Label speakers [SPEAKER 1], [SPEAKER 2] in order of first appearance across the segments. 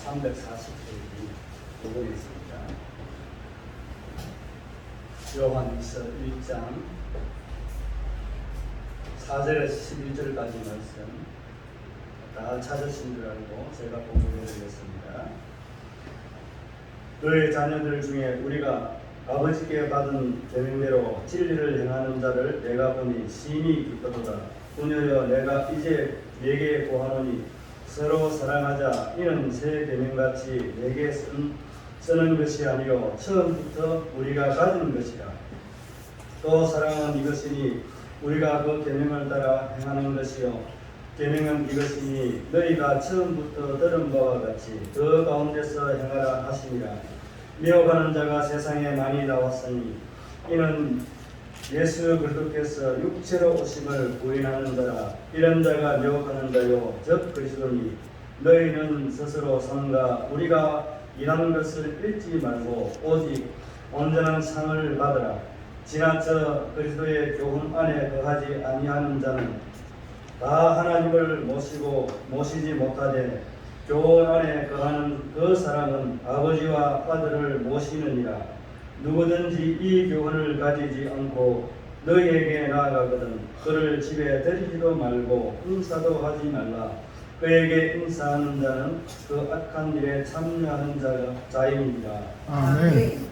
[SPEAKER 1] 340페이지 부분이 있습니다. 요한일서 1장 4절에서 11절까지 말씀 다 찾으신 줄 알고 제가 공부해드리겠습니다. 너의 자녀들 중에 우리가 아버지께 받은 계명대로 진리를 행하는 자를 내가 보니 심히 기쁘도다. 분여여 내가 이제 네게 고하노니 서로 사랑하자. 이는 새 계명같이 내게 쓰는 것이 아니요 처음부터 우리가 가진 것이라. 또 사랑은 이것이니 우리가 그 계명을 따라 행하는 것이요 계명은 이것이니 너희가 처음부터 들은 바와 같이 그 가운데서 행하라 하시니라. 미혹하는 자가 세상에 많이 나왔으니 이는 예수 그리스도께서 육체로 오심을 부인하는 자라. 이런 자가 미혹하는 자요 즉 그리스도니 너희는 스스로 삼가 우리가 일하는 것을 잃지 말고 오직 온전한 상을 받으라. 지나쳐 그리스도의 교훈 안에 거하지 아니하는 자는 다 하나님을 모시지 못하되 교훈 안에 거하는 그 사람은 아버지와 아들을 모시느니라. 누구든지 이 교훈을 가지지 않고 너희에게 나아가거든 그를 집에 들이지도 말고 인사도 하지 말라. 그에게 인사하는 자는 그 악한 일에 참여하는 자입니다.
[SPEAKER 2] 아멘.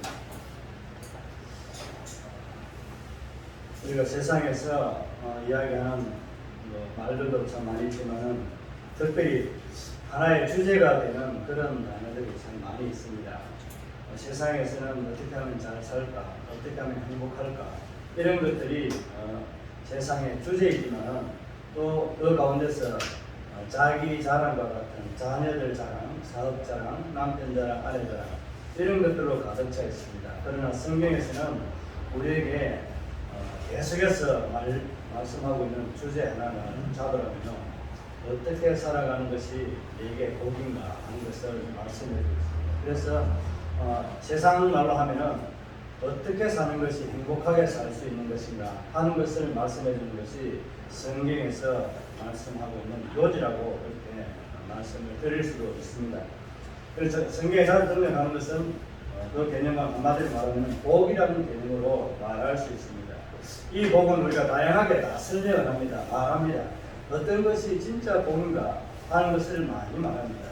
[SPEAKER 1] 우리가 세상에서 이야기하는 말들도 참 많이 있지만 특별히 하나의 주제가 되는 그런 단어들이 참 많이 있습니다. 세상에서는 어떻게 하면 잘 살까, 어떻게 하면 행복할까, 이런 것들이 세상의 주제이지만 또 그 가운데서 자기 자랑과 같은 자녀들 자랑, 사업 자랑, 남편 자랑, 아내 자랑 이런 것들로 가득 차 있습니다. 그러나 성경에서는 우리에게 계속해서 말씀하고 있는 주제 하나를 잡으라면요, 어떻게 살아가는 것이 내게 복인가 하는 것을 말씀해 주겠습니다. 그래서 세상 말로 하면은 어떻게 사는 것이 행복하게 살 수 있는 것인가 하는 것을 말씀해 주는 것이 성경에서 말씀하고 있는 요지라고 이렇게 말씀을 드릴 수도 있습니다. 그래서 성경에 잘 등장하는 것은 그 개념과 한마디로 말하면 복이라는 개념으로 말할 수 있습니다. 이 복은 우리가 다양하게 다 설명을 합니다. 말합니다. 어떤 것이 진짜 복인가 하는 것을 많이 말합니다.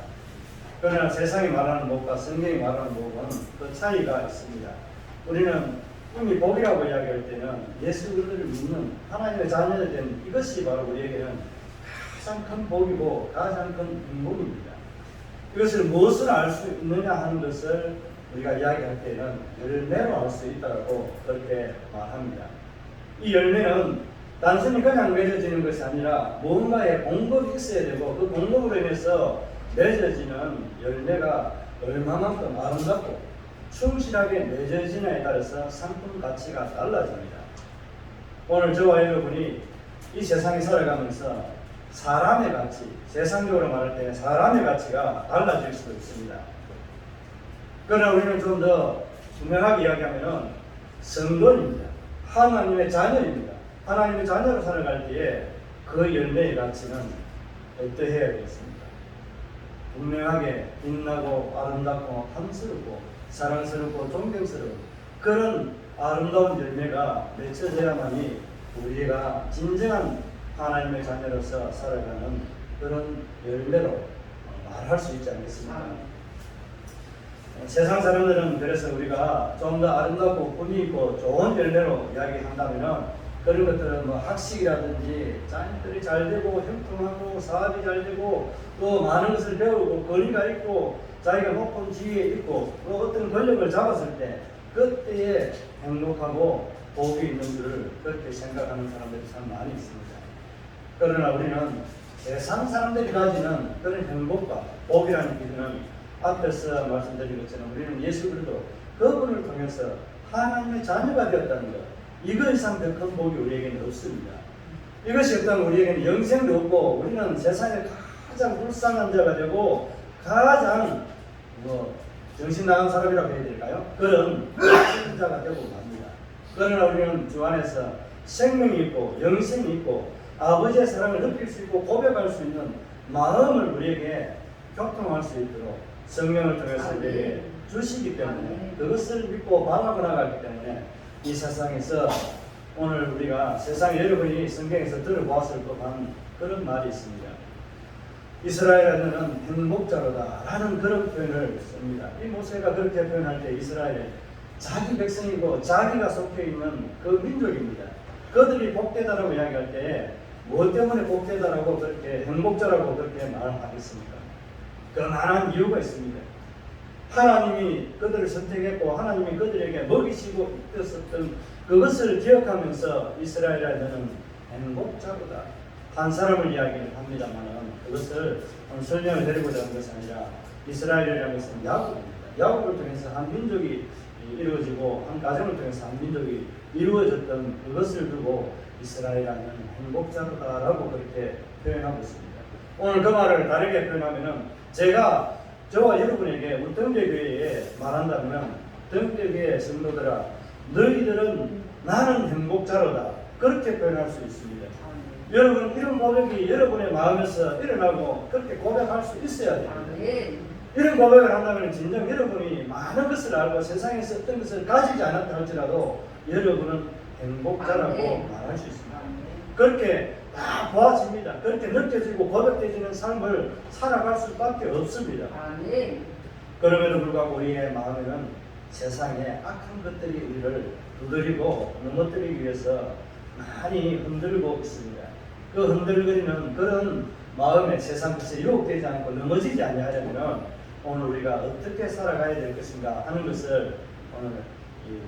[SPEAKER 1] 그러나 세상이 말하는 복과 성경이 말하는 복은 그 차이가 있습니다. 우리는 이미 복이라고 이야기할 때는 예수 그리스도를 믿는 하나님의 자녀가 된 이것이 바로 우리에게는 가장 큰 복이고 가장 큰 행복입니다. 이것을 무엇으로 알 수 있느냐 하는 것을 우리가 이야기할 때는 열매로 알 수 있다고 그렇게 말합니다. 이 열매는 단순히 그냥 맺어지는 것이 아니라 무언가의 공급이 있어야 되고 그 공급으로 인해서 맺어지는 열매가 얼마만큼 아름답고 충실하게 맺어지냐에 따라서 상품 가치가 달라집니다. 오늘 저와 여러분이 이 세상에 살아가면서 사람의 가치, 세상적으로 말할 때 사람의 가치가 달라질 수도 있습니다. 그러나 우리는 좀 더 분명하게 이야기하면 성도입니다. 하나님의 자녀입니다. 하나님의 자녀로 살아갈 때에 그 열매의 가치는 어떠해야 되겠습니까? 분명하게 빛나고 아름답고 탐스럽고 사랑스럽고 존경스러운 그런 아름다운 열매가 맺혀져야만이 우리가 진정한 하나님의 자녀로서 살아가는 그런 열매로 말할 수 있지 않겠습니까? 세상 사람들은 그래서 우리가 좀 더 아름답고 품위 있고 좋은 열매로 이야기한다면은 그런 것들은 뭐 학식이라든지 자녀들이 잘 되고 형통하고 사업이 잘 되고 또 많은 것을 배우고 거리가 있고 자기가 높은 지위에 있고 또 어떤 권력을 잡았을 때 그때에 행복하고 복이 있는 줄을 그렇게 생각하는 사람들이 참 많이 있습니다. 그러나 우리는 세상 사람들이 가지는 그런 행복과 복이라는 기준은 앞에서 말씀드린 것처럼 우리는 예수 그리스도 그분을 통해서 하나님의 자녀가 되었다는 것, 이거 이상 더 큰 복이 우리에게는 없습니다. 이것이 없다면 우리에게는 영생도 없고 우리는 세상에 가장 불쌍한 자가 되고 가장 정신 나간 사람이라고 해야 될까요? 그런 자가 되고 맙니다. 그러나 우리는 주 안에서 생명이 있고 영생이 있고 아버지의 사랑을 느낄 수 있고 고백할 수 있는 마음을 우리에게 교통할 수 있도록 성령을 통해서 우리에게 주시기 때문에 그것을 믿고 바라고 나가기 때문에 이 세상에서 오늘 우리가 세상에 여러분이 성경에서 들어보았을 법한 그런 말이 있습니다. 이스라엘은 행복자로다 라는 그런 표현을 씁니다. 이 모세가 그렇게 표현할 때 이스라엘은 자기 백성이고 자기가 속해 있는 그 민족입니다. 그들이 복되다라고 이야기할 때 무엇 때문에 복되다라고 그렇게 행복자라고 그렇게 말하겠습니까? 그만한 이유가 있습니다. 하나님이 그들을 선택했고 하나님이 그들에게 먹이시고 이끌었던 그것을 기억하면서 이스라엘에는 행복자로다 한 사람을 이야기합니다만 그것을 설명을 드리고자 하는 것이 아니라 이스라엘이라는 것은 야곱입니다. 야곱을 통해서 한 민족이 이루어지고 한 가정을 통해서 한 민족이 이루어졌던 그것을 두고 이스라엘이라는 행복자로다라고 그렇게 표현하고 있습니다. 오늘 그 말을 다르게 표현하면은 제가 저와 여러분에게 우리 등대교회에 말한다면 등대교회 성도들아 너희들은 나는 행복자로다 그렇게 표현할 수 있습니다. 여러분 이런 고백이 여러분의 마음에서 일어나고 그렇게 고백할 수 있어야 됩니다. 이런 고백을 한다면 진정 여러분이 많은 것을 알고 세상에서 어떤 것을 가지지 않았다 할지라도 여러분은 행복자라고 말할 수 있습니다. 그렇게 다 보아집니다. 그렇게 느껴지고 고백되지는 삶을 살아갈 수밖에 없습니다. 그럼에도 불구하고 우리의 마음에는 세상에 악한 것들이 우리를 두드리고 넘어뜨리기 위해서 많이 흔들고 있습니다. 그 흔들거리는 그런 마음에 세상 것에 유혹되지 않고 넘어지지 아니하려면 오늘 우리가 어떻게 살아가야 될 것인가 하는 것을 오늘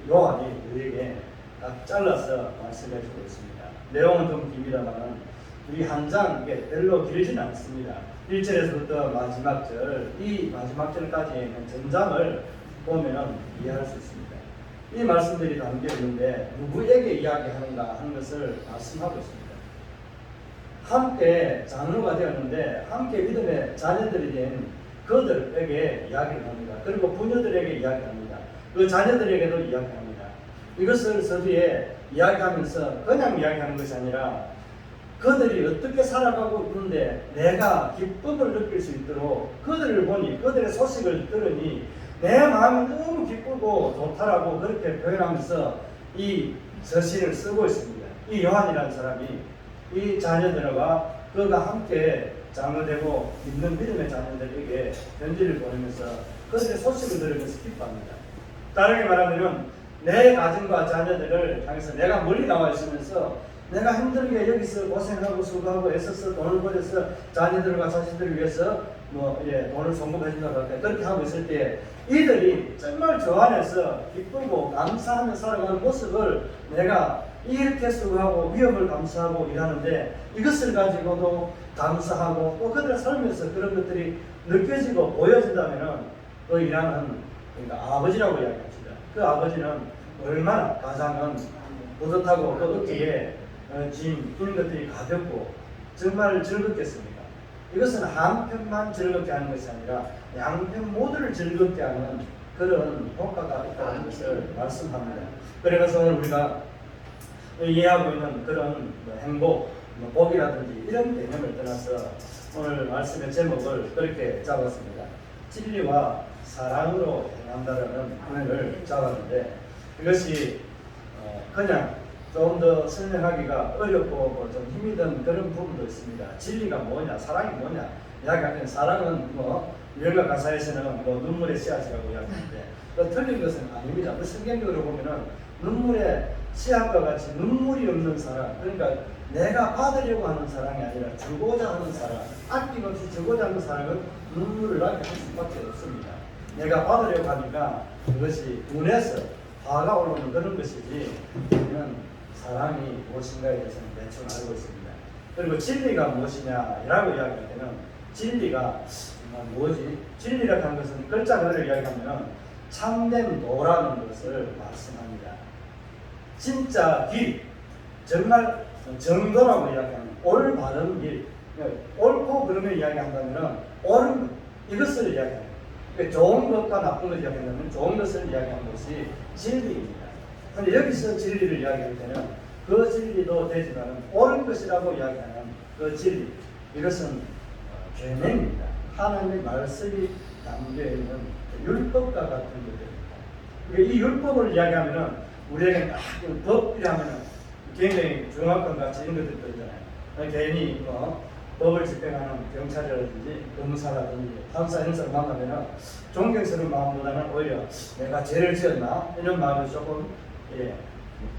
[SPEAKER 1] 요한이 우리에게 딱 잘라서 말씀해 주고 있습니다. 내용은 좀 깁니다만 우리 한 장 이게 별로 길진 않습니다. 1절에서부터 마지막 절, 이 마지막 절까지의 있는 전장을 보면 이해할 수 있습니다. 이 말씀들이 담겨 있는데 누구에게 이야기하는가 하는 것을 말씀하고 있습니다. 함께 장로가 되었는데 함께 믿음의 자녀들이 된 그들에게 이야기를 합니다. 그리고 부녀들에게 이야기합니다. 그 자녀들에게도 이야기합니다. 이것을 서두에 이야기하면서 그냥 이야기하는 것이 아니라 그들이 어떻게 살아가고 있는데 내가 기쁨을 느낄 수 있도록 그들을 보니 그들의 소식을 들으니 내 마음이 너무 기쁘고 좋다라고 그렇게 표현하면서 이 서신을 쓰고 있습니다. 이 요한이라는 사람이 이 자녀들과 그가 함께 장로되고 믿는 믿음의 자녀들에게 편지를 보내면서 그들의 소식을 들으면서 기뻐합니다. 다르게 말하면 내 가정과 자녀들을 향해서 내가 멀리 나와 있으면서 내가 힘들게 여기서 고생하고 수고하고 애써서 돈을 벌여서 자녀들과 자식들을 위해서 돈을 송금해 준다고 할까요? 그렇게 하고 있을 때 이들이 정말 저 안에서 기쁘고 감사하며 살아가는 모습을 내가 이렇게 수고하고 위험을 감수하고 일하는데 이것을 가지고도 감사하고 또 그들의 삶에서 그런 것들이 느껴지고 보여진다면 그 일하는 그러니까 아버지라고 이야기합니다. 그 아버지는 얼마나 가장은 뿌듯하고 또 어깨에 짐 이런 것들이 가볍고 정말 즐겁겠습니까? 이것은 한편만 즐겁게 하는 것이 아니라 양편 모두를 즐겁게 하는 그런 효과가 있다는 것을 말씀합니다. 그래서 오늘 우리가 이해하고 있는 그런 행복, 복이라든지 이런 개념을 떠나서 오늘 말씀의 제목을 그렇게 잡았습니다. 진리와 사랑으로 행한다라는 표현을 잡았는데 이것이 그냥 좀 더 설명하기가 어렵고 좀 힘이 든 그런 부분도 있습니다. 진리가 뭐냐, 사랑이 뭐냐 이야기하면 사랑은 유행가 가사에서는 눈물의 씨앗이라고 이야기하는데 틀린 것은 아닙니다. 성경적으로 보면은 눈물의 씨앗과 같이 눈물이 없는 사랑, 그러니까 내가 받으려고 하는 사랑이 아니라 주고자 하는 사랑, 아낌없이 주고자 하는 사랑은 눈물을 나게 할 수밖에 없습니다. 내가 받으려고 하니까 그것이 눈에서 화가 오르는 그런 것이지 우리는 사랑이 무엇인가에 대해서는 대충 알고 있습니다. 그리고 진리가 무엇이냐라고 이야기할 때는 진리가 뭐지? 진리라고 하는 것은 글자를 이야기하면 참된 도라는 것을 말씀합니다. 진짜 길, 정말 정도라고 이야기하는 올바른 길, 옳고 그름을 이야기한다면 옳은 것, 이것을 이야기합니다. 그러니까 좋은 것과 나쁜 것을 이야기한다면 좋은 것을 이야기하는 것이 진리입니다. 그런데 여기서 진리를 이야기할 때는 그 진리도 되지 않은 옳은 것이라고 이야기하는 그 진리, 이것은 계명입니다. 하나님의 말씀이 담겨 있는 율법과 같은 것들입니다. 그러니까 이 율법을 이야기하면은 우리에게 딱 법이라면은 굉장히 중화권 같이 이런 것들도 있잖아요. 괜히 법을 집행하는 경찰이라든지 검사라든지 판사 이런 사람 만나면은 존경스러운 마음보다는 오히려 내가 죄를 지었나 이런 마음이 조금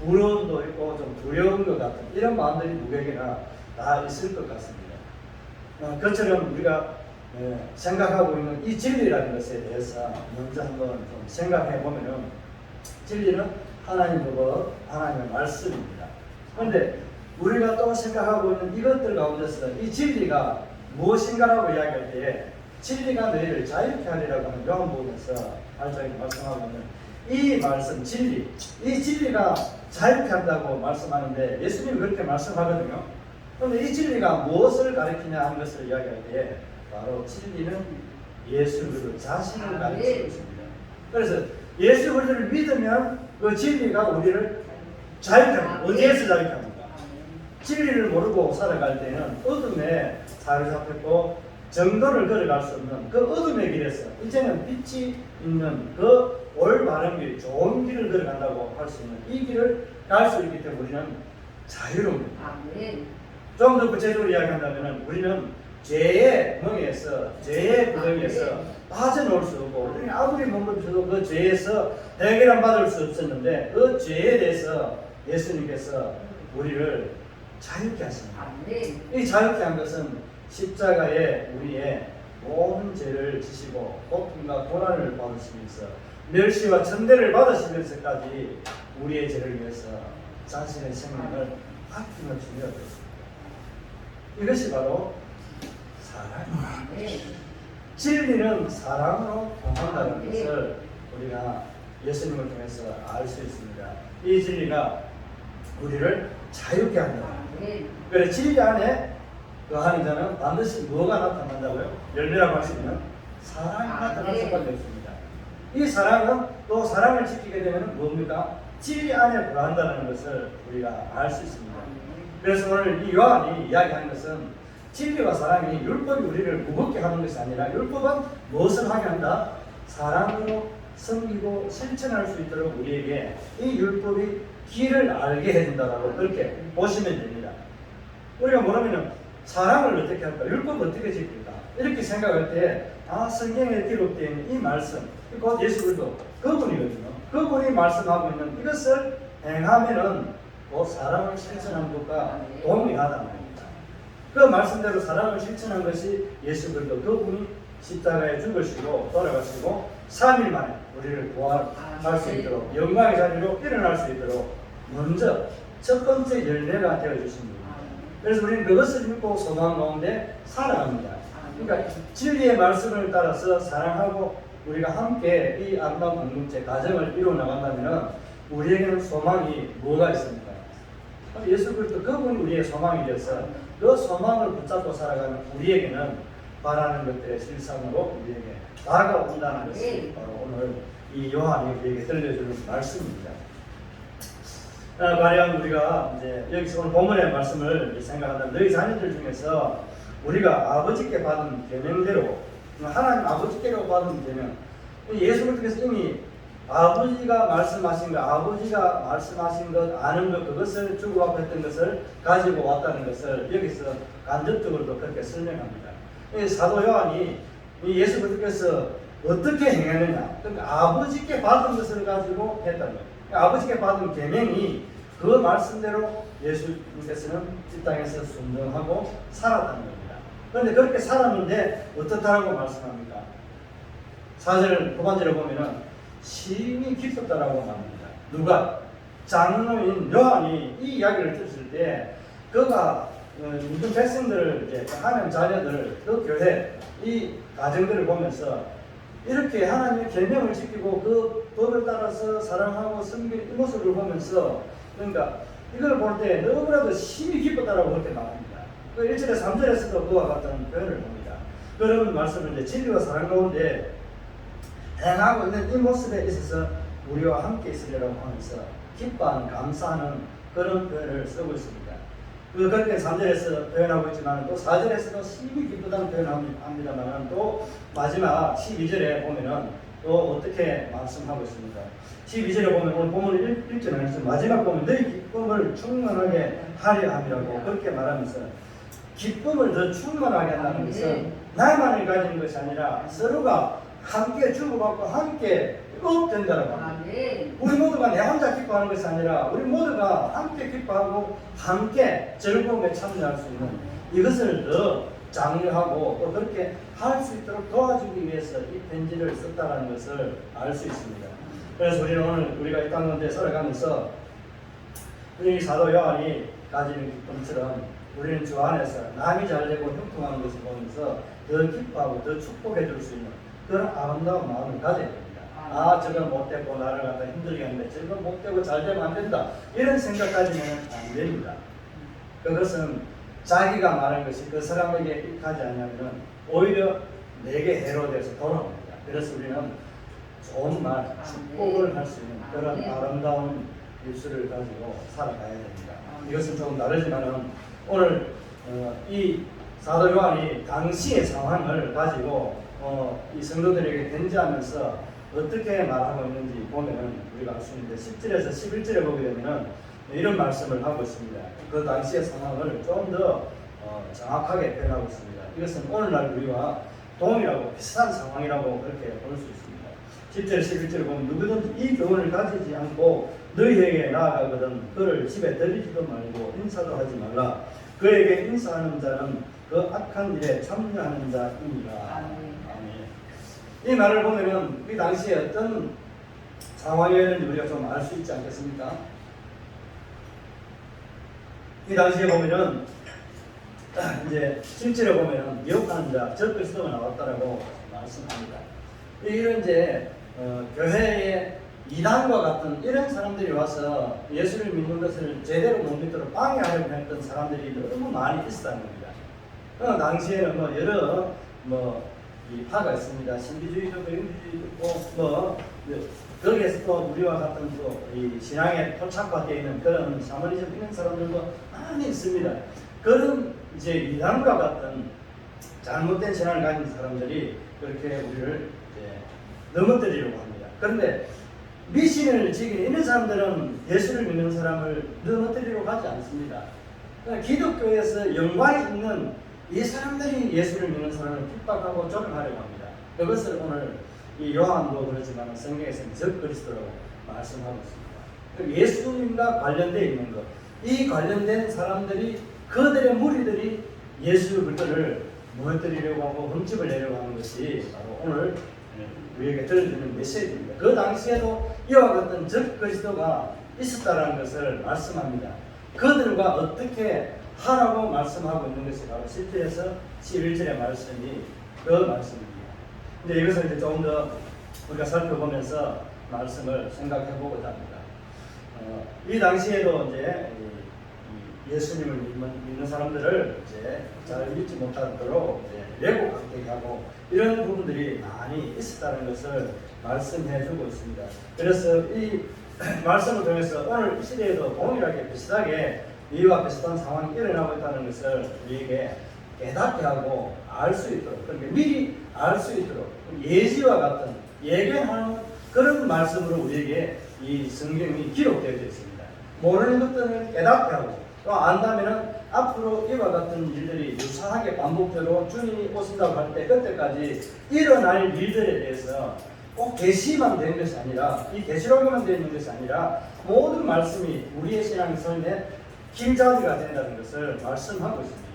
[SPEAKER 1] 부러움도 있고 좀 두려운 것 같은 이런 마음들이 누구에게나 다 있을 것 같습니다. 그처럼 우리가 생각하고 있는 이 진리라는 것에 대해서 먼저 한번 좀 생각해 보면은 진리는 하나님의 법, 하나님의 말씀입니다. 그런데 우리가 또 생각하고 있는 이것들 가운데서 이 진리가 무엇인가라고 이야기할 때에 진리가 너희를 자유케 하리라고 하는 요한복음에서 8장에 말씀하고 있는 이 말씀 진리, 이 진리가 자유케 한다고 말씀하는데 예수님이 그렇게 말씀하거든요. 그런데 이 진리가 무엇을 가리키냐 하는 것을 이야기할 때에 바로 진리는 예수 그리스도 자신을 가리키고 있습니다. 그래서 예수 그리스도를 믿으면 그 진리가 우리를 자유케 합니다. 어디에서 자유케 합니까? 진리를 모르고 살아갈 때는 어둠에 사로잡혔고 정도를 걸어갈 수 없는 그 어둠의 길에서 이제는 빛이 있는 그 올바른 길, 좋은 길을 걸어간다고 할 수 있는 이 길을 갈 수 있기 때문에 우리는 자유로웁니다. 좀 더 구체적으로 이야기한다면 우리는 죄의 멍에서 죄의 구덩이에서 빠져나올 수 없고 우리는 아무리 몸부림쳐도 그 죄에서 해결을 받을 수 없었는데 그 죄에 대해서 예수님께서 우리를 자유케 하십니다. 이 자유케 한 것은 십자가에 우리의 모든 죄를 지시고 고통과 고난을 받으시면서 멸시와 천대를 받으시면서까지 우리의 죄를 위해서 자신의 생명을 아낌없이 내어줬습니다. 이것이 바로 사랑입니다. 진리는 사랑으로 통한다는 것을 우리가 예수님을 통해서 알 수 있습니다. 이 진리가 우리를 자유케 한다. 그래 진리 안에 거하는 자는 반드시 뭐가 나타난다고요? 열매라고 할 수 있는 사랑이 나타날 수밖에 없습니다. 이 사랑은 또 사랑을 지키게 되면 뭡니까? 진리 안에 거한다는 것을 우리가 알 수 있습니다. 그래서 오늘 이 요한이 이야기하는 것은 진리와 사랑이 율법이 우리를 무겁게 하는 것이 아니라 율법은 무엇을 하게 한다? 사랑으로 섬기고 실천할 수 있도록 우리에게 이 율법이 길을 알게 해준다라고 그렇게 보시면 됩니다. 우리가 뭐라면 사랑을 어떻게 할까? 율법을 어떻게 지킬까? 이렇게 생각할 때 성경에 기록되어 있는 이 말씀 곧 예수 그리스도 그분이거든요. 그분이 말씀하고 있는 이것을 행하면은 그 사랑을 실천한 것과 동일하단 말입니다. 그 말씀대로 사랑을 실천한 것이 예수 그리스도 그분이 십자가에 죽으시고 돌아가시고 3일 만에 우리를 부활할 수 있도록 영광의 자리로 일어날 수 있도록 먼저 첫 번째 열매가 되어주신 분입니다. 그래서 우리는 그것을 믿고 소망 가운데 살아갑니다. 그러니까 진리의 말씀을 따라서 사랑하고 우리가 함께 이 아름다운 공동체 가정을 이루어 나간다면 우리에게는 소망이 뭐가 있습니까? 예수 그리스도 그분이 우리의 소망이 되어서 그 소망을 붙잡고 살아가는 우리에게는 바라는 것들의 실상으로 우리에게 다가온다는 것이 바로 오늘 이 요한이 우리에게 들려주는 말씀입니다. 가령 우리가 이제 여기서 오늘 본문의 말씀을 생각한다면 너희 자녀들 중에서 우리가 아버지께 받은 계명대로 하나님 아버지께로 받은 계명 예수 그리스도께서 이미 아버지가 말씀하신 것, 아버지가 말씀하신 것, 아는 것, 그것을 주고받았던 것을 가지고 왔다는 것을 여기서 간접적으로도 그렇게 설명합니다. 사도 요한이 예수 그리스도께서 어떻게 행했느냐, 그러니까 아버지께 받은 것을 가지고 했다는 거예요. 그러니까 아버지께 받은 계명이 그 말씀대로 예수님께서는 이 땅에서 순종하고 살았다는 겁니다. 그런데 그렇게 살았는데 어떻다라고 말씀합니까? 4절 후반절에 보면은 심히 기뻤다라고 말합니다. 누가? 장로인 요한이 이 이야기를 들었을 때 그가 모든 백성들을 이제 하나님 자녀들 그 교회 이 가정들을 보면서 이렇게 하나님의 계명을 지키고 그 법을 따라서 사랑하고 섬기는 이 모습을 보면서 그러니까 이걸 볼 때 너무나도 심히 기뻤다라고 그렇게 말합니다. 그 1절에 3절에서도 그와 같은 표현을 봅니다. 그런 말씀을 이제 진리와 사랑 가운데 행하고 있는 이 모습에 있어서 우리와 함께 있으리라고 하면서 기뻐하는 감사하는 그런 표현을 쓰고 있습니다. 그렇게 3절에서 표현하고 있지만 또 4절에서도 심히 기쁘다는 표현합니다만 또 마지막 12절에 보면은 또 어떻게 말씀하고 있습니까? 12절에 보면 오늘 본문 1절에 마지막 보면 너희 기쁨을 충만하게 하려 함이라고 그렇게 말하면서 기쁨을 더 충만하게 한다는 것은 나만이 가지는 것이 아니라 서로가 함께 주고받고 함께 업된다라고 합니다. 우리 모두가 내 혼자 기뻐하는 것이 아니라 우리 모두가 함께 기뻐하고 함께 즐거움에 참여할 수 있는 이것을 더 장려하고 또 그렇게 할 수 있도록 도와주기 위해서 이 편지를 썼다는 것을 알 수 있습니다. 그래서 우리는 오늘 우리가 이 땅 가운데 살아가면서 이 사도 요한이 가지는 기쁨처럼 우리는 주 안에서 남이 잘되고 형통하는 것을 보면서 더 기뻐하고 더 축복해 줄 수 있는 그런 아름다운 마음을 가져야 됩니다. 저건 못되고 나를 갖다 힘들게 하는데 저건 못되고 잘되면 안 된다 이런 생각까지는 안 됩니다. 그것은 자기가 말한 것이 그 사람에게 익하지 않으면 오히려 내게 해로 돼서 돌아옵니다. 그래서 우리는 좋은 말, 축복을 할 수 있는 그런 아름다운 입술을 가지고 살아가야 됩니다. 이것은 조금 다르지만은 오늘 이 사도 요한이 당시의 상황을 가지고 이 성도들에게 편지하면서 어떻게 말하고 있는지 보면은 우리가 알 수 있는데 10절에서 11절에 보게 되면은 이런 말씀을 하고 있습니다. 그 당시의 상황을 좀 더 정확하게 표현하고 있습니다. 이것은 오늘날 우리와 동일하고 비슷한 상황이라고 그렇게 볼 수 있습니다. 10절, 11절을 보면 누구든지 이 교훈을 가지지 않고 너희에게 나아가거든 그를 집에 들이지도 말고 인사도 하지 말라. 그에게 인사하는 자는 그 악한 일에 참여하는 자이니라. 아멘. 이 말을 보면은 이 당시에 어떤 상황이었는지 우리가 좀 알 수 있지 않겠습니까? 이 당시에 보면은 이제 실제로 보면은 미혹하는 자, 적그리스도가 나왔다라고 말씀합니다. 이런 이제 교회에 이단과 같은 이런 사람들이 와서 예수를 믿는 것을 제대로 못 믿도록 방해하려고 했던 사람들이 너무 많이 있었다는 겁니다. 그 당시에는 여러 이 파가 있습니다. 신비주의도 배경주의도 있고 거기에서 또 우리와 같은 또 이 신앙에 토착화되어 있는 그런 샤머니즘 있는 사람들도 많이 있습니다. 그런 이제 이단과 같은 잘못된 신앙을 가진 사람들이 그렇게 우리를 이제 넘어뜨리려고 합니다. 그런데 미신을 지키는 있는 사람들은 예수를 믿는 사람을 넘어뜨리려고 하지 않습니다. 그러니까 기독교에서 연관이 있는 이 사람들이 예수를 믿는 사람을 핍박하고 조롱하려고 합니다. 그것을 오늘 이 요한도 그렇지만 성경에서는 적그리스도라고 말씀하고 있습니다. 예수님과 관련되어 있는 것, 이 관련된 사람들이 그들의 무리들이 예수 그리스도를 무너뜨리려고 하고 흠집을 내려고 하는 것이 바로 오늘 우리에게 들려주는 메시지입니다. 그 당시에도 이와 같은 적그리스도가 있었다는 것을 말씀합니다. 그들과 어떻게 하라고 말씀하고 있는 것이 바로 10절에서 11절의 말씀이 그 말씀입니다. 근데 이것을 이제 조금 더 우리가 살펴보면서 말씀을 생각해보고자 합니다. 이 당시에도 이제 예수님을 믿는 사람들을 이제 잘 믿지 못하도록 왜곡되게 하고 이런 부분들이 많이 있었다는 것을 말씀해주고 있습니다. 그래서 이 말씀을 통해서 오늘 이 시대에도 동일하게 비슷하게 이와 비슷한 상황이 일어나고 있다는 것을 우리에게 깨닫게 하고 알 수 있도록, 그러니까 미리 알 수 있도록 예지와 같은 예견하는 그런 말씀으로 우리에게 이 성경이 기록되어 있습니다. 모르는 것들을 깨닫게 하고 또 안다면은 앞으로 이와 같은 일들이 유사하게 반복되도록 주님이 오신다고 할 때 그때까지 일어날 일들에 대해서 꼭 계시만 되는 것이 아니라 이 계시록에만 되어 있는 것이 아니라 모든 말씀이 우리의 신앙의 삶에 길잡이가 된다는 것을 말씀하고 있습니다.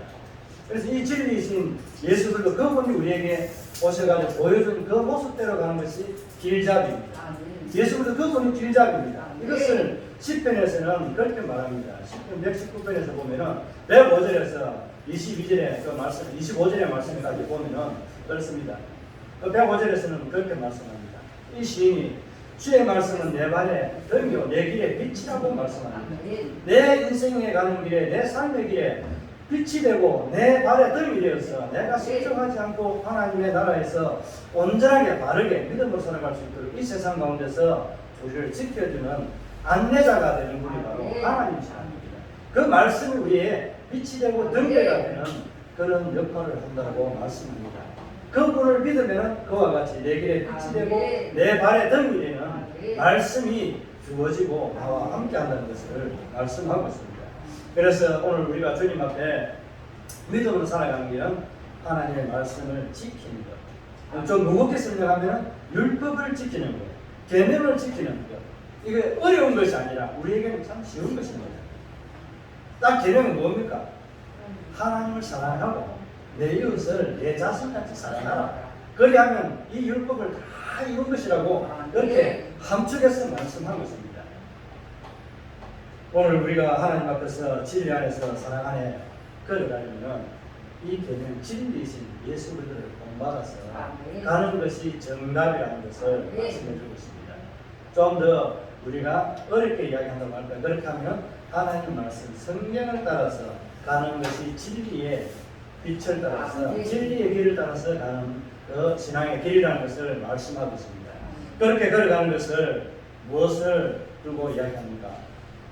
[SPEAKER 1] 그래서 이 진리이신 예수 그리스도 그분이 우리에게 오셔가지고 보여준 그 모습대로 가는 것이 길잡이입니다. 예수 그리스도 그분이 길잡이입니다. 이것을 시편에서는 그렇게 말합니다. 시편 119편에서 보면은 105절에서 22절의 그 말씀, 25절의 말씀까지 보면은 그렇습니다. 그 105절에서는 그렇게 말씀합니다. 이 시인이 주의 말씀은 내 발에 등이요 내 길에 빛이라고 말씀합니다. 내 인생에 가는 길에 내 삶의 길에 빛이 되고 내 발에 등이 되어서 내가 실족하지 않고 하나님의 나라에서 온전하게 바르게 믿음으로 살아갈 수 있도록 이 세상 가운데서 우리를 지켜주는 안내자가 되는 분이 바로 하나님이십니다. 그 말씀이 우리의 빛이 되고 등대가 되는 그런 역할을 한다고 말씀합니다. 그분을 믿으면 그와 같이 내 길에 빛이 되고 내 발에 등이 되는 말씀이 주어지고 나와 함께 한다는 것을 말씀하고 있습니다. 그래서 오늘 우리가 주님 앞에 믿음으로 살아가는 길은 하나님의 말씀을 지키는 것. 좀 무겁게 설명하면 율법을 지키는 것, 계명을 지키는 것. 이게 어려운 것이 아니라 우리에게는 참 쉬운 것입니다. 딱 계명은 뭡니까? 하나님을 사랑하고 내 이웃을 내 자신같이 사랑하라. 그리하면 이 율법을 다 이룬 것이라고 그렇게 함축해서 말씀하고 있습니다. 오늘 우리가 하나님 앞에서 진리 안에서 사랑 안에 걸어가려면 이 계명 진리이신 예수 그리스도를 본받아서 가는 것이 정답이라는 것을 말씀해 주고 있습니다. 좀 더 우리가 어렵게 이야기한다고 할까? 그렇게 하면 하나님 말씀 성경을 따라서 가는 것이 진리의 빛을 따라서 진리의 길을 따라서 가는 그 신앙의 길이라는 것을 말씀하고 있습니다. 그렇게 걸어가는 것을 무엇을 두고 이야기합니까?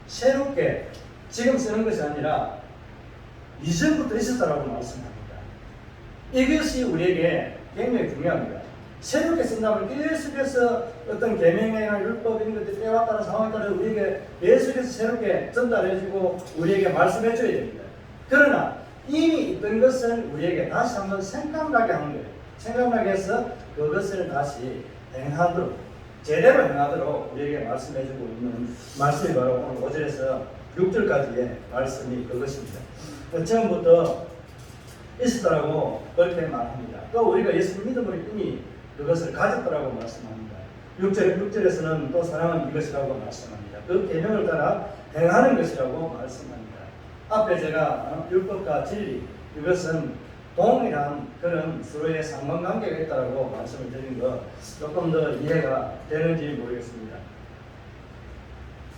[SPEAKER 1] 새롭게 지금 쓰는 것이 아니라 이전부터 있었다라고 말씀합니다. 이것이 우리에게 굉장히 중요합니다. 새롭게 쓴다면 계속해서 어떤 계명이나 율법 이런 것들이 때와 따라 상황에 따라 우리에게 계속해서 새롭게 전달해주고 우리에게 말씀해줘야 됩니다. 그러나 이미 있던 것을 우리에게 다시 한번 생각나게 하는 거예요. 생각나게 해서 그것을 다시 행하도록 제대로 행하도록 우리에게 말씀해주고 있는 말씀이 바로 오늘 5절에서 6절까지의 말씀이 그것입니다. 처음부터 있었다라고 그렇게 말합니다. 또 우리가 예수를 믿음으로 이미 그것을 가졌다라고 말씀합니다. 6절에서는 또 사랑은 이것이라고 말씀합니다. 그 계명을 따라 행하는 것이라고 말씀합니다. 앞에 제가 율법과 진리 이것은 동일한 그런 서로의 상관관계가 있다라고 말씀을 드린 거 조금 더 이해가 되는지 모르겠습니다.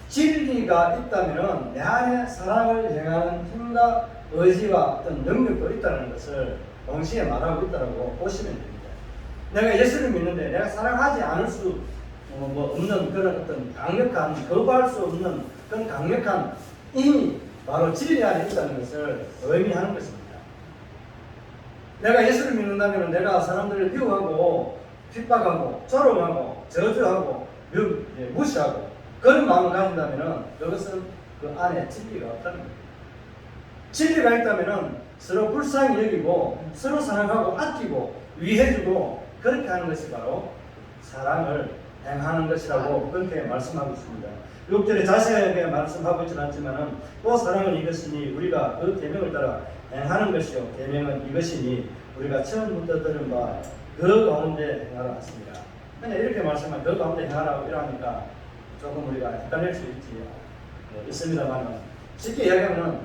[SPEAKER 1] 진리가 있다면 내 안에 사랑을 행하는 힘과 의지와 어떤 능력도 있다는 것을 동시에 말하고 있다고 보시면 됩니다. 내가 예수를 믿는데 내가 사랑하지 않을 수 없는 그런 어떤 강력한 거부할 수 없는 그런 강력한 힘이 바로 진리 안에 있다는 것을 의미하는 것입니다. 내가 예수를 믿는다면 내가 사람들을 미워하고 핍박하고 조롱하고 저주하고 무시하고 그런 마음을 가진다면 그것은 그 안에 진리가 없다는 겁니다. 진리가 있다면 서로 불쌍히 여기고 서로 사랑하고 아끼고 위해주고 그렇게 하는 것이 바로 사랑을 행하는 것이라고 그렇게 말씀하고 있습니다. 6절에 자세하게 말씀하고 있지는 않지만 또 사랑은 이것이니 우리가 그 계명을 따라 행하는 것이요 계명은 이것이니 우리가 처음부터 들은 바 그 가운데 행하라 하십니다. 그냥 이렇게 말씀하면 그 가운데 행하라고 이러니까 조금 우리가 헷갈릴 수 있습니다만 쉽게 이야기하면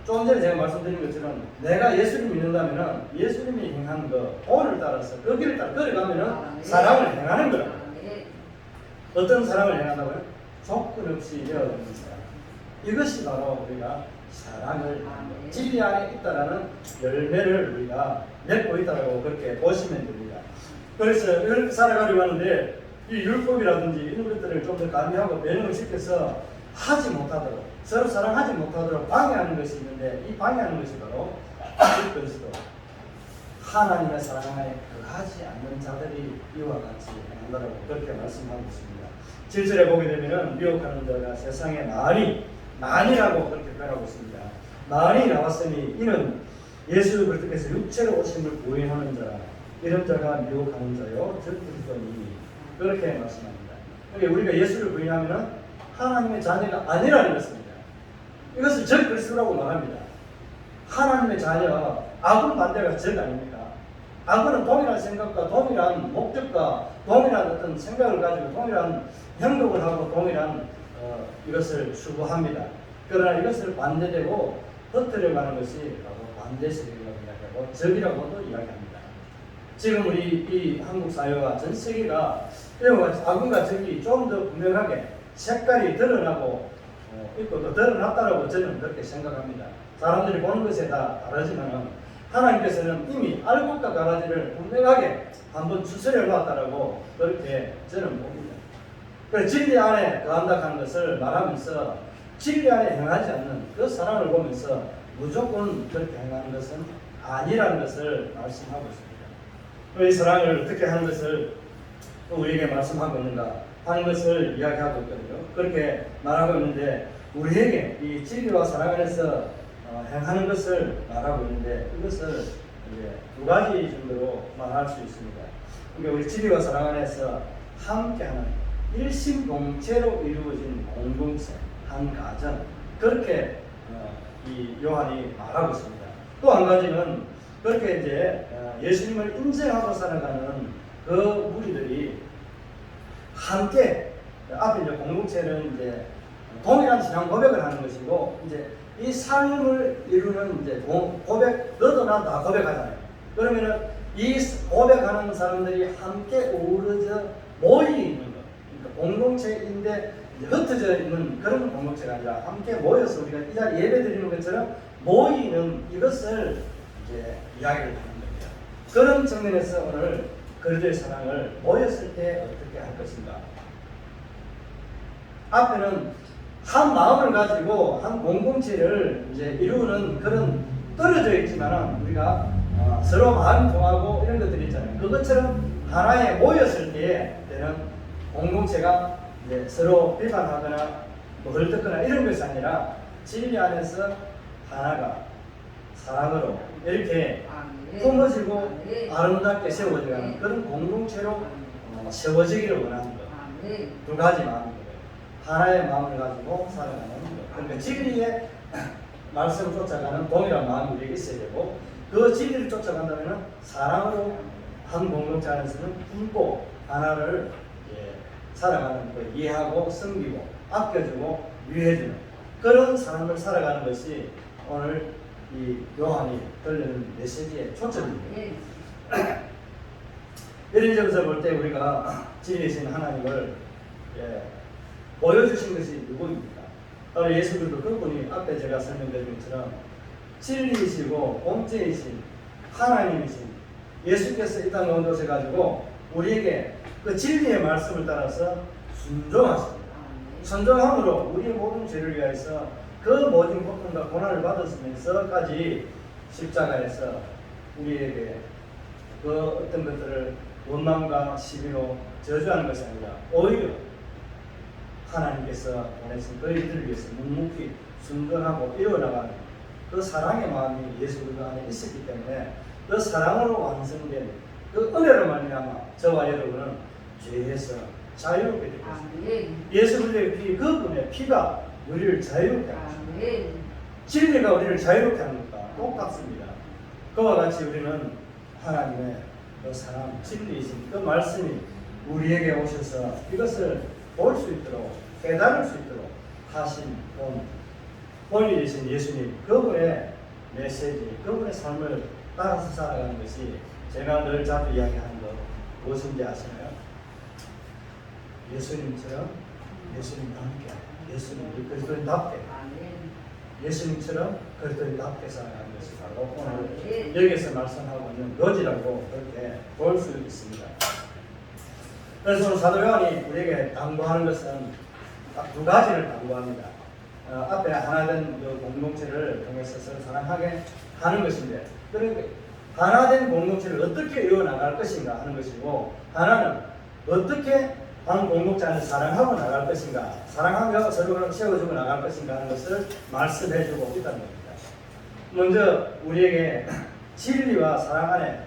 [SPEAKER 1] 조금 전에 제가 말씀드린 것처럼 내가 예수를 믿는다면 예수님이 행한 그 본을 따라서 그 길을 따라 걸어가면 사랑을 행하는 거라. 어떤 사랑을 행한다고요? 조건 없이 되어지는 사랑. 이것이 바로 우리가 사랑을 진리 안에 있다라는 열매를 우리가 맺고 있다고 그렇게 보시면 됩니다. 그래서 이렇게 살아가려고 하는데 이 율법이라든지 이런 것들을 좀 더 가미하고 변형을 시켜서 하지 못하도록 서로 사랑하지 못하도록 방해하는 것이 있는데 이 방해하는 것이 바로 그리스도 하나님의 사랑 안에 거하지 않는 자들이 이와 같이 행한다고 그렇게 말씀하고 있습니다. 7절에 보게 되면 미혹하는 자가 세상에 많이라고 그렇게 표현하고 있습니다. 많이 나왔으니 이는 예수 그리스도께서 육체로 오심을 부인하는 자라 이런 자가 미혹하는 자요 즉 그리스도니 그렇게 말씀합니다. 그러니까 우리가 예수를 부인하면 하나님의 자녀가 아니라는 것입니다. 이것을 적 그리스도라고 말합니다. 하나님의 자녀, 악은 반대가 적 아닙니까? 악은 동일한 생각과 동일한 목적과 동일한 어떤 생각을 가지고 동일한 행동을 하고 동일한 이것을 추구합니다. 그러나 이것을 반대되고 흩어져가는 것이 바로 반대세력이라고 이야기하고 적이라고도 이야기합니다. 지금 우리 이 한국 사회와 전 세계가 이와 같이 악과 적이 좀 더 분명하게 색깔이 드러나고 있고 또 드러났다라고 저는 그렇게 생각합니다. 사람들이 보는 것에 다 다르지만 하나님께서는 이미 알곡과 가라지를 분명하게 한번 추스려 놨다라고 그렇게 저는 봅니다. 그래서 진리 안에 거한다 하는 것을 말하면서 진리 안에 행하지 않는 그 사랑을 보면서 무조건 그렇게 행하는 것은 아니라는 것을 말씀하고 있습니다. 이 사랑을 어떻게 하는 것을 우리에게 말씀하고 있는가 하는 것을 이야기하고 있거든요. 그렇게 말하고 있는데 우리에게 이 진리와 사랑 안에서 행하는 것을 말하고 있는데 이것을 이제 두 가지 정도로 말할 수 있습니다. 그러니까 우리 진리와 사랑 안에서 함께하는 일심동체로 이루어진 공동체, 한 가정, 그렇게 이 요한이 말하고 있습니다. 또 한 가지는 그렇게 이제 예수님을 인정하고 살아가는 그 무리들이 함께 앞에 이제 공동체는 이제 동일한 신앙 고백을 하는 것이고 이제 이 삶을 이루는 이제 고백, 너도 나 다 고백하잖아요. 그러면은 이 고백하는 사람들이 함께 어우러져 모이 있는 것, 그러니까 공동체인데 흩어져 있는 그런 공동체가 아니라 함께 모여서 우리가 이 자리 예배 드리는 것처럼 모이는 이것을 이제 이야기를 하는 겁니다. 그런 측면에서 오늘 그리스도의 사랑을 모였을 때 어떻게 할 것인가? 앞에는 한 마음을 가지고 한 공동체를 이제 이루는 그런 떨어져 있지만 우리가 서로 마음이 통하고 이런 것들이 있잖아요. 그것처럼 하나에 모였을 때에 되는 공동체가 이제 서로 비판하거나 뭐 헐뜯거나 이런 것이 아니라 진리 안에서 하나가 사랑으로 이렇게 품어지고 아름답게 세워져가는 그런 공동체로 세워지기를 원하는 것. 두 가지 마음이에요. 하나의 마음을 가지고 살아가는 것. 그러니까 진리의 말씀을 쫓아가는 동일한 마음이 우리에게 있어야 되고 그 진리를 쫓아간다면 사랑으로 한 공동체 안에서는 품고 하나를 살아가는 걸 이해하고 섬기고 아껴주고 위해주는 그런 삶을 살아가는 것이 오늘 이 요한이 들리는 메시지의 초점입니다. 이런 점에서 볼 때 우리가 진리이신 하나님을 보여주신 것이 누구입니까? 바로 예수님도 그분이 앞에 제가 설명드린 것처럼 진리이시고 공체이신 하나님이신 예수께서 이 땅에 오셔가지고 우리에게 그 진리의 말씀을 따라서 순종하십니다. 순종함으로 우리의 모든 죄를 위하여서 그 모든 고통과 고난을 받았으면서까지 십자가에서 우리에게 그 어떤 것들을 원망과 시비로 저주하는 것이 아니라 오히려 하나님께서 보내신 그 일들을 위해서 묵묵히 순종하고 이어나가는 그 사랑의 마음이 예수 그리스도 안에 있었기 때문에 그 사랑으로 완성된 그 은혜로 말미암아 저와 여러분은 죄에서 자유롭게 되었습니다. 예수 그리스도의 피, 그분의 피가 우리를 자유롭게 하십니다. 진리가 우리를 자유롭게 하는 것과 똑같습니다. 그와 같이 우리는 하나님의 그 사랑, 진리이신 그 말씀이 우리에게 오셔서 이것을 볼 수 있도록 깨달을 수 있도록 하신 본인이신 예수님 그분의 메시지, 그분의 삶을 따라서 살아가는 것이 제가 늘 자주 이야기하는 것 무엇인지 아시나요? 예수님처럼 예수님답게 예수님 그리스도인답게 예수님처럼 그리스도인답게 살아가는 것이 바로 오늘 여기서 말씀하고 있는 것이라고 그렇게 볼 수 있습니다. 그래서 오늘 사도 요한이 우리에게 당부하는 것은 딱 두 가지를 당부합니다. 앞에 하나된 그 공동체를 통해서 서로 사랑하게 하는 것인데 그런데 하나된 공동체를 어떻게 이어나갈 것인가 하는 것이고 하나는 어떻게 한 공동체 안에서 사랑하고 나갈 것인가 사랑하며 서로를 세워주고 나갈 것인가 하는 것을 말씀해주고 있다는 겁니다. 먼저 우리에게 진리와 사랑 안에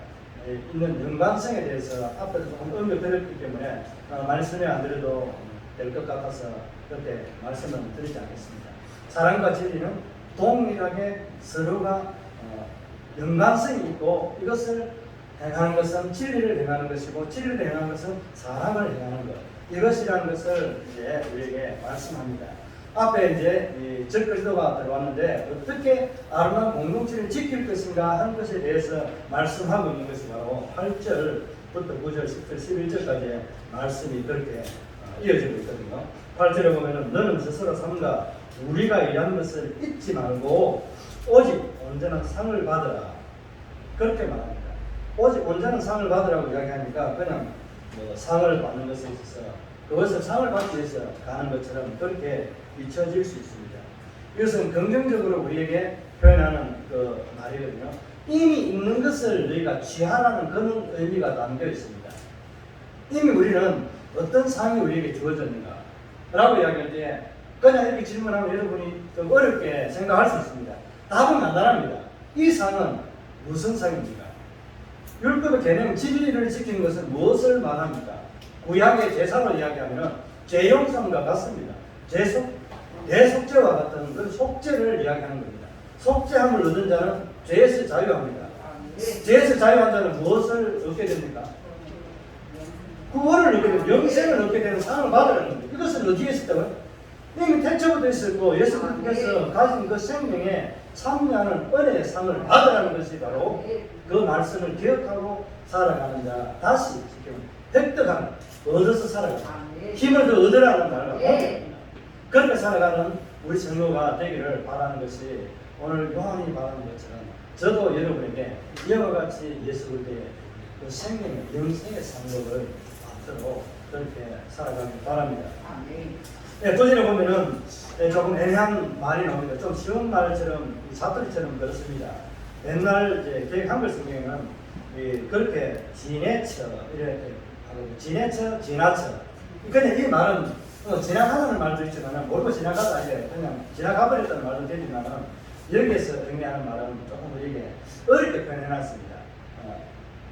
[SPEAKER 1] 있는 연관성에 대해서 앞에서 조금 언급드렸기 때문에 많이 설명 안 드려도 될 것 같아서 그때 말씀은 드리지 않겠습니다. 사랑과 진리는 동일하게 서로가 연관성이 있고 이것을 행하는 것은 진리를 행하는 것이고 진리를 행하는 것은 사랑을 행하는 것 이것이라는 것을 이제 우리에게 말씀합니다. 앞에 이제 적그리스도가 들어왔는데 어떻게 아름다운 공동체를 지킬 것인가 하는 것에 대해서 말씀하고 있는 것이 바로 8절부터 9절, 10절, 11절까지의 말씀이 그렇게 이어지고 있거든요. 8절에 보면은 너는 스스로 삼가 우리가 일하는 것을 잊지 말고 오직 온전한 상을 받으라 그렇게 말합니다. 오직 온전한 상을 받으라고 이야기하니까 그냥 상을 받는 것에 있어서 그것을 상을 받기 위해서 가는 것처럼 그렇게 비춰질 수 있습니다. 이것은 긍정적으로 우리에게 표현하는 그 말이거든요. 이미 있는 것을 너희가 취하라는 그런 의미가 담겨 있습니다. 이미 우리는 어떤 상이 우리에게 주어졌는가 라고 이야기할 때 그냥 이렇게 질문하면 여러분이 좀 어렵게 생각할 수 있습니다. 답은 간단합니다. 이 상은 무슨 상입니까? 율법의 개념 진리를 지키는 것은 무엇을 말합니까? 구약의 제사로 이야기하면 죄용상과 같습니다. 대속죄와 같은 그 속죄를 이야기하는 겁니다. 속죄함을 얻은 자는 죄에서 자유합니다. 죄에서 자유한 자는 무엇을 얻게 됩니까? 구원을 얻게 되고 영생을 얻게 되는 상을 받으라는 겁니다. 이것은 어디에 있었다고요? 이미 태초부터 있었고 예수님께서 가진 그 생명에 참여하는 은혜의 상을 받으라는 것이 바로 그 말씀을 기억하고 살아가는 자, 다시 지금 획득하는, 얻어서 살아가는, 힘을 더 얻으라는 말과 같습니다. 그렇게 살아가는 우리 성도가 되기를 바라는 것이 오늘 요한이 바라는 것처럼 저도 여러분에게 이와 같이 예수 그리스도의 그 생명의 영생의 상급을 받도록 그렇게 살아가길 바랍니다. 네, 도전에 보면은 조금 애매한 말이 나옵니다. 좀 쉬운 말처럼 사투리처럼 그렇습니다. 옛날 이제 개혁 한글 성경에는 그렇게 지내쳐 이렇게 하고 지내쳐 지나쳐. 그냥 이 말은 지나가는 말도 있지만 모르고 지나가다 아니라 그냥 지나가버렸다는 말도 되지만은 여기에서 의미하는 말은 조금 우리에게 어렵게 표현해놨습니다.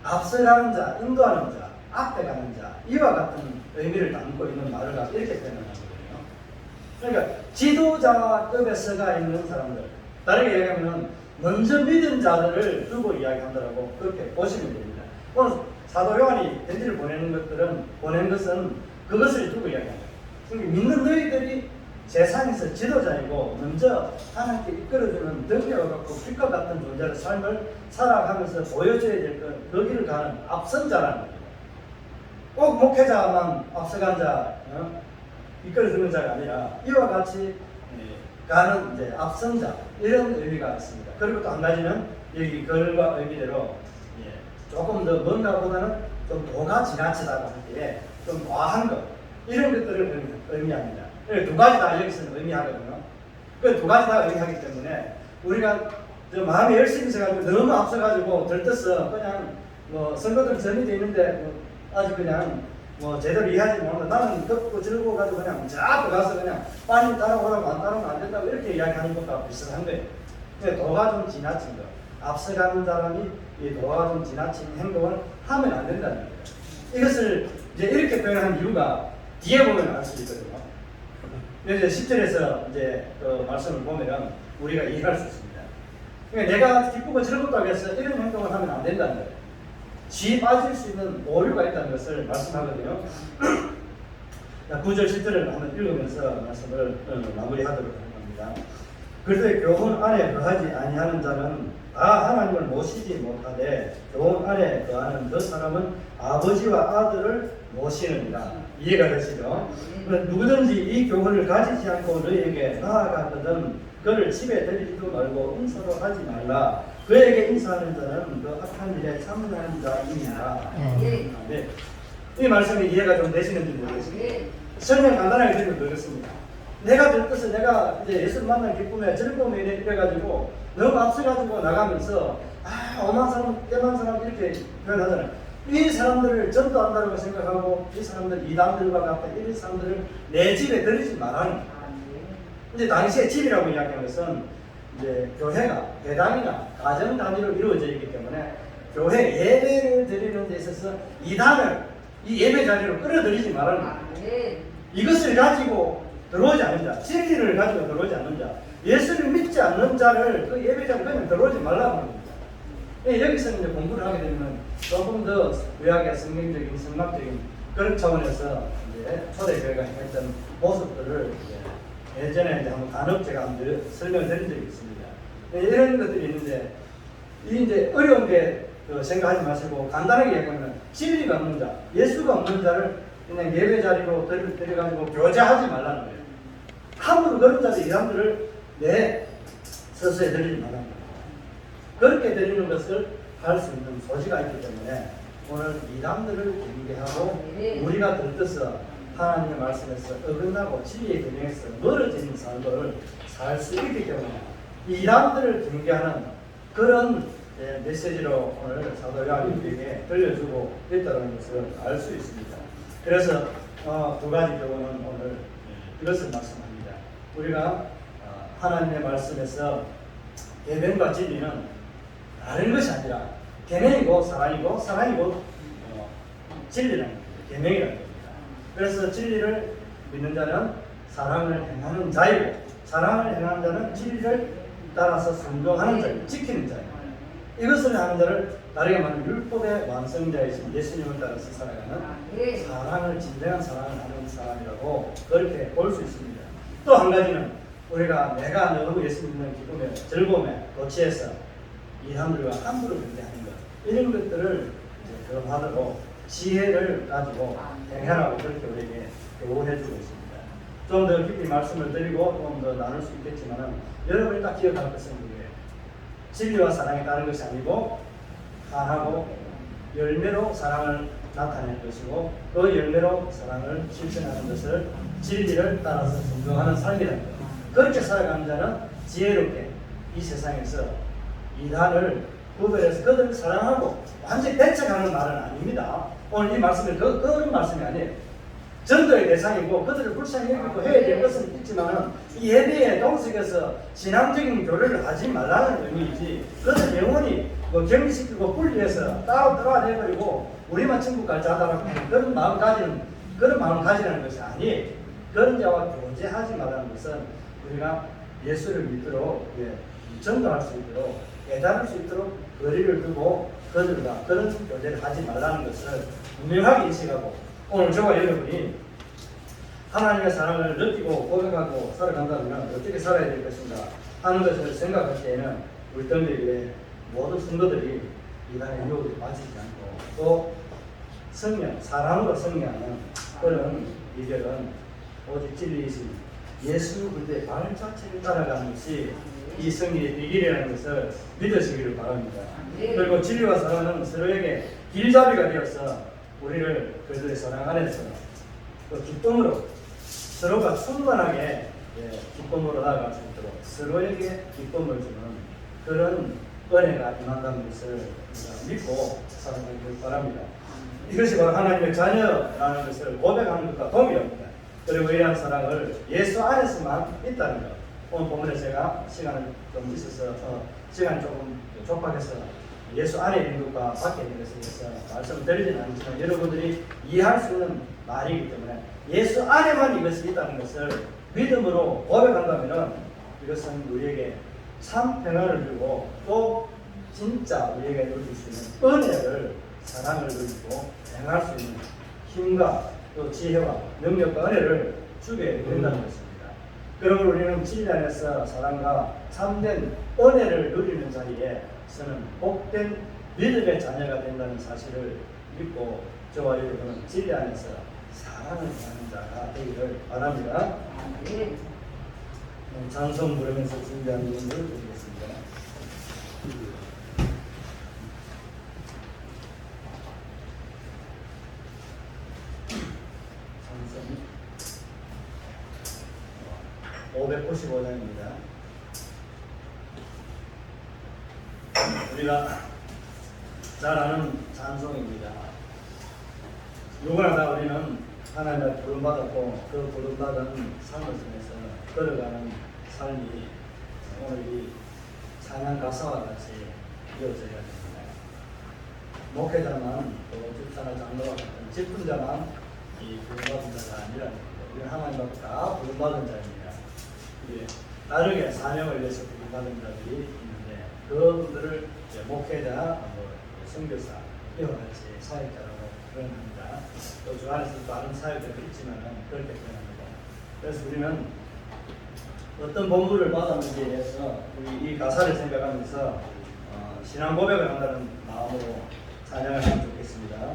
[SPEAKER 1] 앞서가는 자, 인도하는 자, 앞에 가는 자 이와 같은 의미를 담고 있는 말을 갖고 이렇게 표현하거든요. 그러니까 지도자급에 서가 있는 사람들, 다르게 얘기하면 먼저 믿은 자들을 두고 이야기한다라고 그렇게 보시면 됩니다. 오늘 사도 요한이 편지를 보낸 것은 그것을 두고 이야기합니다. 그러니까 믿는 너희들이 세상에서 지도자이고 먼저 하나님께 이끌어주는 등대와 같고 빛과 같은 존재의 삶을 살아가면서 보여줘야 될 것, 그 길을 가는 앞선 자라는 겁니다. 꼭 목회자만 앞서간 자, 이끌어주는 자가 아니라 이와 같이 가는 이제 앞선자 이런 의미가 있습니다. 그리고 또 한 가지는 여기 글과 의미대로 조금 더 뭔가보다는 좀 도가 지나치다고 할 때 좀 과한 것 이런 것들을 의미합니다. 두 가지 다 여기서는 의미하거든요. 그 두 가지 다 의미하기 때문에 우리가 마음이 열심히 있어가지고 너무 앞서가지고 들떠서 그냥 뭐 선거들 전이돼 있는데 아직 그냥 뭐 제대로 이해하지 못하는데 나는 덮고 즐거워 가지고 그냥 저 앞에 가서 그냥 빨리 따라오라고 안 따라오면 안 된다고 이렇게 이야기하는 것과 비슷한 거예요. 도가 좀 지나친 것, 앞서가는 사람이 이 도가 좀 지나친 행동을 하면 안 된다는 거예요. 이것을 이제 이렇게 표현한 이유가 뒤에 보면 알 수 있거든요. 이제 10절에서 이제 그 말씀을 보면 우리가 이해할 수 있습니다. 그러니까 내가 기쁘고 즐겁다고 해서 이런 행동을 하면 안 된다는 거예요. 쥐 빠질 수 있는 오류가 있다는 것을 말씀하거든요. 9절 10절을 한번 읽으면서 말씀을 마무리하도록 할 겁니다. 그리스도의 교훈 안에 거하지 아니하는 자는 다 하나님을 모시지 못하되 교훈 안에 거하는 그 사람은 아버지와 아들을 모시느니라. 이해가 되시죠? 누구든지 이 교훈을 가지지 않고 너희에게 나아가거든 그를 집에 데리지도 말고 인사도 하지 말라. 그에게 인사하는 자는 그 악한 일에 참여하는 자입니다. 네. 이 말씀이 이해가 좀 되시는지 모르겠습니다. 설명 간단하게 드리면 그렇습니다. 내가 들떠서 내가 이제 예수를 만난 기쁨에 즐거움에 이래가지고 너무 앞서가지고 나가면서 오만 사람, 깨만 사람 이렇게 표현하잖아요. 이 사람들을 전도한다고 생각하고 이 사람들 이단들과 같은 이런 사람들을 내 집에 들이지 말라는 거예요. 이제 당시에 집이라고 이야기하는 것은 이제 교회가 배당이나 가정 단위로 이루어져 있기 때문에 교회 예배를 드리는 데 있어서 이단을 이 예배 자리로 끌어들이지 말라는 거예요. 이것을 가지고 들어오지 않는 자, 진리를 가지고 들어오지 않는 자, 예수를 믿지 않는 자를 그 예배 자리에 그냥 들어오지 말라고 합니다. 여기서 이제 공부를 하게 되면 조금 더 의학의 성경적인, 성막적인 그런 차원에서 이제 초대교회가 했던 모습들을 이제 예전에 이제 한번 간혹 제가 한번 설명을 드린 적이 있습니다. 이런 것들이 있는데, 이제 어려운 게 생각하지 마시고 간단하게 얘기하면 진리가 없는 자, 예수가 없는 자를 그냥 예배 자리로 데려가지고 교제하지 말라는 거예요. 함부로 그런 자들, 이 사람들을 내 서서히 드리지 말라는 거예요. 그렇게 드리는 것을 할 수 있는 소지가 있기 때문에 오늘 이단들을 경계하고 우리가 들떠서 하나님의 말씀에서 어긋나고 진리의 경영에서 멀어지는 삶을 살 수 있기 때문에 이단들을 경계하는 그런 메시지로 오늘 사도 야고보에게 들려주고 있다는 것을 알 수 있습니다. 그래서 두 가지 교훈은 오늘 이것을 말씀합니다. 우리가 하나님의 말씀에서 계명과 진리는 다른 것이 아니라 계명이고 사랑이고 사랑이고 진리라는 겁니다. 계명이라는 겁니다. 그래서 진리를 믿는 자는 사랑을 행하는 자이고 사랑을 행하는 자는 진리를 따라서 순종하는 자이고 지키는 자입니다. 이것을 하는 자를 다르게 말하면 율법의 완성자이신 예수님을 따라서 살아가는 사랑을 진정한 사랑을 하는 사람이라고 그렇게 볼 수 있습니다. 또 한 가지는 우리가 내가 너무 예수 믿는 기쁨에 즐거움에 도취해서 이 사람들과 함부로 경계하는 것 이런 것들을 교훈하도록 지혜를 가지고 행하라고 그렇게 우리에게 교훈해주고 있습니다. 좀 더 깊이 말씀을 드리고 좀 더 나눌 수 있겠지만 여러분이 딱 기억할 것은 그거예요. 진리와 사랑이 다른 것이 아니고 하나고 열매로 사랑을 나타낼 것이고 그 열매로 사랑을 실천하는 것을 진리를 따라서 순종하는 삶이라는 것. 그렇게 살아가는 자는 지혜롭게 이 세상에서 이단을 구별해서 그들을 사랑하고 완전히 대책하는 말은 아닙니다. 오늘 이 말씀은 그런 말씀이 아니에요. 전도의 대상이고 그들을 불쌍히 여기고 해야 될 것은 있지만 이 예배의 동석에서 신앙적인 교류를 하지 말라는 의미이지 그들 영혼이 격리시키고 분리해서 따로 들어와내버리고 우리만 천국 갈 자다라고 하는 그런 마음 가지라는 것이 아니에요. 그런 자와 교제하지 말라는 것은 우리가 예수를 믿도록 전도할 수 있도록 깨달을 수 있도록 거리를 두고 그들과 그런 교제를 하지 말라는 것을 분명하게 인식하고 오늘 저와 여러분이 하나님의 사랑을 느끼고 고백하고 살아간다면 어떻게 살아야 될 것인가 하는 것을 생각할 때에는 우리 덤비의 모든 성도들이 이단의 유혹에 빠지지 않고 또 사랑으로 승리하는 그런 비결은 오직 진리이신 예수 그리스도의 발자취를 따라가는 것이 이 승리의 비결이라는 것을 믿으시기를 바랍니다. 그리고 진리와 사랑은 서로에게 길잡이가 되어서 우리를 그들의 사랑 안에서 그 기쁨으로 서로가 충만하게 기쁨으로 나아갈 수 있도록 서로에게 기쁨을 주는 그런 은혜가 임한다는 것을 믿고 살아가길 바랍니다. 이것이 바로 하나님의 자녀라는 것을 고백하는 것과 동일합니다. 그리고 이러한 사랑을 예수 안에서만 있다는 것. 오늘 본문에 제가 시간이 좀 있어서 시간이 조금 촉박해서 예수 안에 있는 것과 밖에 있는 것에 대해서 말씀을 드리지는 않지만 여러분들이 이해할 수 있는 말이기 때문에 예수 안에만 이것이 있다는 것을 믿음으로 고백한다면 이것은 우리에게 참 평안을 주고 또 진짜 우리에게 누릴 수 있는 은혜를 사랑을 누리고 행할 수 있는 힘과 또 지혜와 능력과 은혜를 주게 된다는 것입니다. 그러므로 우리는 진리 안에서 사랑과 참된 은혜를 누리는 자리에서는 복된 믿음의 자녀가 된다는 사실을 믿고 저와 여러분은 진리 안에서 사랑을 하는 자가 되기를 바랍니다. 찬송 부르면서 준비한 연주를 드리겠습니다. 찬송 595장입니다. 우리가 잘 아는 찬송입니다. 누구나 다 우리는 하나님의 부름받았고 그 부름받은 삶을 통해서 걸어가는 삶이 오늘 이 찬양 가사와 같이 이어져야 됩니다. 목회자만 또 집사나 장로와 같은 직분자만 이 부름받은 자가 아니라는 겁니다. 우리는 하나님 앞에 다 부름받은 자입니다. 다르게 사명을 위해서 부름받은 자들이 있는데 그분들을 목회자, 선교사 이와 같이 사역자라고 표현합니다. 또 주 안에서 다른 사역들이 있지만 그렇게 표현합니다. 그래서 우리는 어떤 본부를 받았는지에 대해서 우리 이 가사를 생각하면서 신앙 고백을 한다는 마음으로 찬양을 하면 좋겠습니다.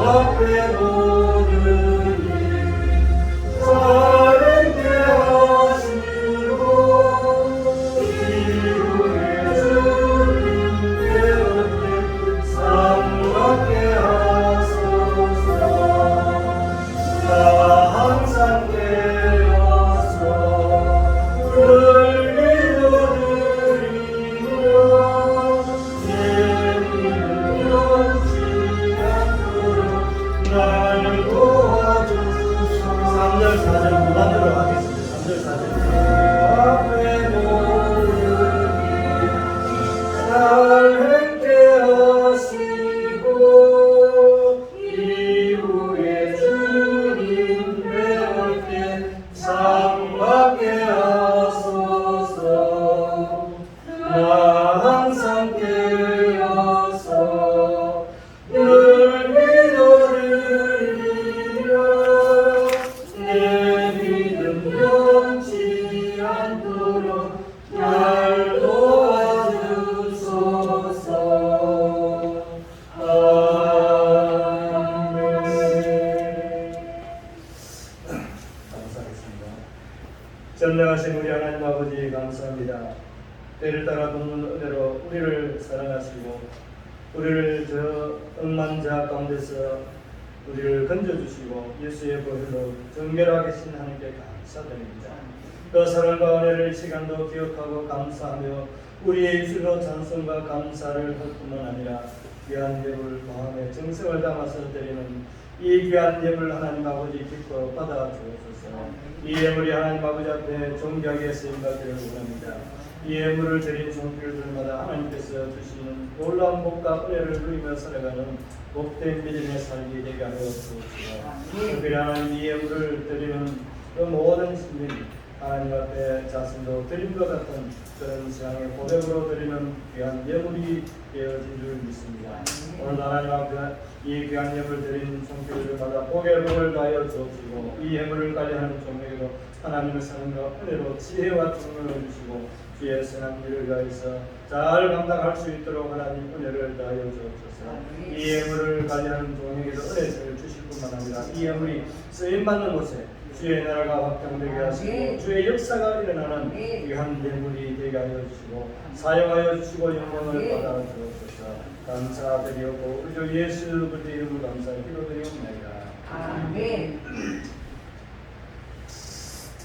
[SPEAKER 1] 앞에 모르니 사랑케 하시고 이후에 주님 배웠게 삼갑게 하소서. 나 항상 깨어서 늘 믿어드리노라. 내 믿음 변치 않도록 날 도와주소서. 3절 4절 무반대로 하겠습니다. 3절 4절 앞에 모르니 날 행케 하시고 이후에 주님 배울 때 삼갑게 하소서. 나 항상 깨어서 늘 믿어드리며 내 믿음 변치 않도록 날 도와주소서. 아멘. 감사하겠습니다. 전능하신 우리 하나님 아버지 감사합니다. 때를 따라 돕는 은혜로 우리를 사랑하시고 우리를 저 억만자 가운데서 우리를 건져주시고 예수의 보혈로 정결하게 신 하나님께 감사드립니다. 그 사랑과 은혜를 이 시간도 기억하고 감사하며 우리의 입술로 찬송과 감사를 할 뿐만 아니라 귀한 예물 마음에 정성을 담아서 드리는 이 귀한 예물 하나님 아버지 기뻐 받아 주옵소서. 이 예물이 하나님 아버지 앞에 존귀하게 쓰임받기를 원합니다. 이 예물을 드린 종필들마다 하나님께서 주시는 놀라운 복과 은혜를 누리며 살아가는 복된 믿음의 삶이 되게 하여 주옵소서. 특별히 하나님 이 예물을 드리는 그 모든 시민 하나님 앞에 자신도 드림과 같은 그런 신앙의 고백으로 드리는 귀한 예물이 되어진 줄 믿습니다. 오늘 하나님 앞에 이 귀한 예물 드린 종필들마다 복의 복을 다하여 주옵시고 이 예물을 관리하는 종에게도 하나님의 사랑과 은혜로 지혜와 총명을 주시고 주의 선한 일을 위하여서 잘 감당할 수 있도록 하나님 은혜를 다하여 주옵소서. 이 예물을 관리하는 종에게도 은혜를 주실 뿐만 아니라 이 예물이 쓰임받는 곳에 주의 나라가 확장되게 하시고 주의 역사가 일어나는 귀한 예물이 되게 하여 주시고 사용하여 주시고 영광을 받아 주옵소서. 감사드리고 우리 주 예수 그리스도의 이름으로 감사히 기도드리옵나이다.
[SPEAKER 2] 아멘.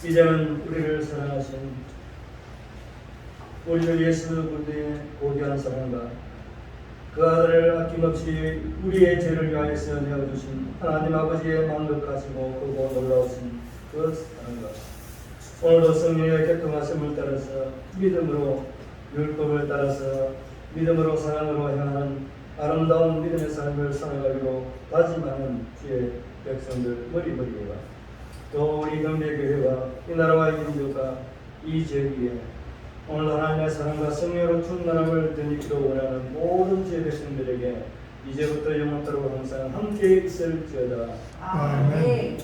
[SPEAKER 1] 이제는 우리를 사랑하신 우리 주 예수 그리스도의 고귀한 사랑과 그 아들을 아낌없이 우리의 죄를 위하여서 내어주신 하나님 아버지의 만극하시고 크고 놀라우신 그 사랑과 오늘도 성령의 교통하심을 따라서 믿음으로 율법을 따라서 믿음으로 사랑으로 향하는 아름다운 믿음의 삶을 살아가기로 다짐하는 주의 백성들 머리머리와 또 우리 경배교회와 이 나라와 민족과 이 지역위에 오늘 하나님의 사랑과 성령으로 충만함을 드리기로 원하는 모든 주의 백성들에게 이제부터 영원토록 항상 함께 있을지어다.
[SPEAKER 2] 아멘.